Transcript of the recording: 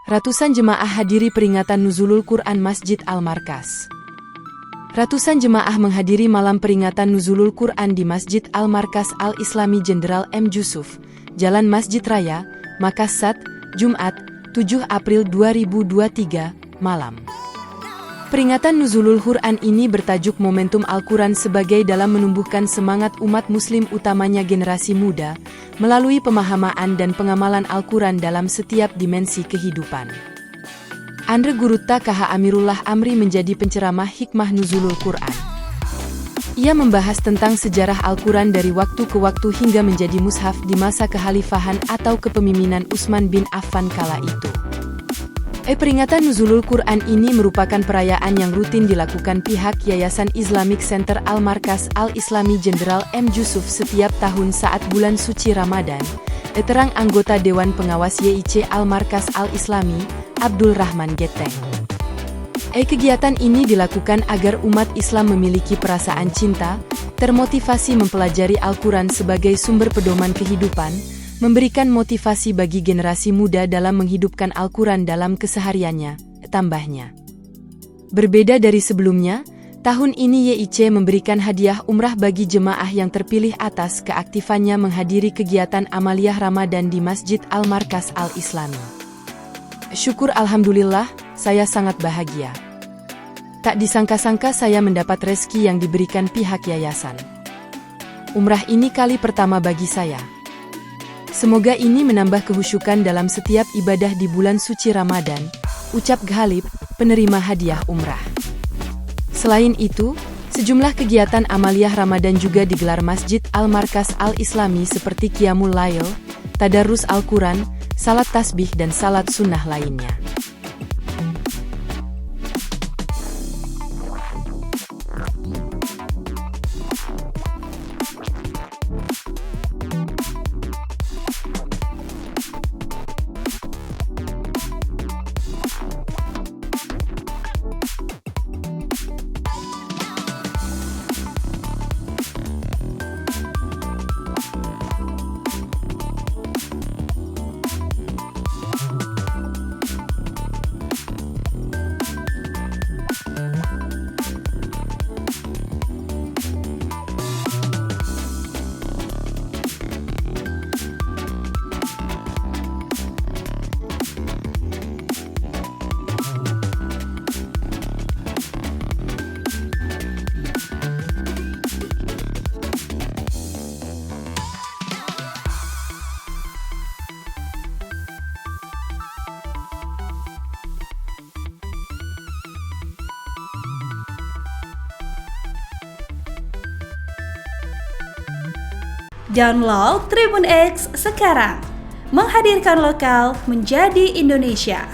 Ratusan jemaah hadiri peringatan Nuzulul Quran Masjid Al-Markas. Ratusan jemaah menghadiri malam peringatan Nuzulul Quran di Masjid Al-Markas Al-Islami Jenderal M. Jusuf, Jalan Masjid Raya, Makassar, Jumat, 7 April 2023, malam. Peringatan Nuzulul Quran ini bertajuk Momentum Al-Quran sebagai dalam menumbuhkan semangat umat muslim utamanya generasi muda, melalui pemahaman dan pengamalan Al-Quran dalam setiap dimensi kehidupan. Andre Gurutta KH Amirullah Amri menjadi penceramah hikmah Nuzulul Quran. Ia membahas tentang sejarah Al-Quran dari waktu ke waktu hingga menjadi mushaf di masa kekhalifahan atau kepemimpinan Utsman bin Affan kala itu. Peringatan Nuzulul Quran ini merupakan perayaan yang rutin dilakukan pihak Yayasan Islamic Center Al-Markas Al-Islami Jenderal M. Jusuf setiap tahun saat bulan suci Ramadan, terang anggota Dewan Pengawas YIC Al-Markas Al-Islami, Abdul Rahman Geteng. Kegiatan ini dilakukan agar umat Islam memiliki perasaan cinta, termotivasi mempelajari Al-Quran sebagai sumber pedoman kehidupan, memberikan motivasi bagi generasi muda dalam menghidupkan Al-Quran dalam kesehariannya, tambahnya. Berbeda dari sebelumnya, tahun ini YIC memberikan hadiah umrah bagi jemaah yang terpilih atas keaktifannya menghadiri kegiatan amaliyah Ramadan di Masjid Al-Markas Al-Islami. Syukur Alhamdulillah, saya sangat bahagia. Tak disangka-sangka saya mendapat rezeki yang diberikan pihak yayasan. Umrah ini kali pertama bagi saya. Semoga ini menambah kehusyukan dalam setiap ibadah di bulan suci Ramadan, ucap Ghalib, penerima hadiah umrah. Selain itu, sejumlah kegiatan amaliyah Ramadan juga digelar Masjid Al-Markas Al-Islami seperti Qiyamul Lail, Tadarrus Al-Quran, salat tasbih dan salat sunnah lainnya. Download Tribun X sekarang, menghadirkan lokal menjadi Indonesia.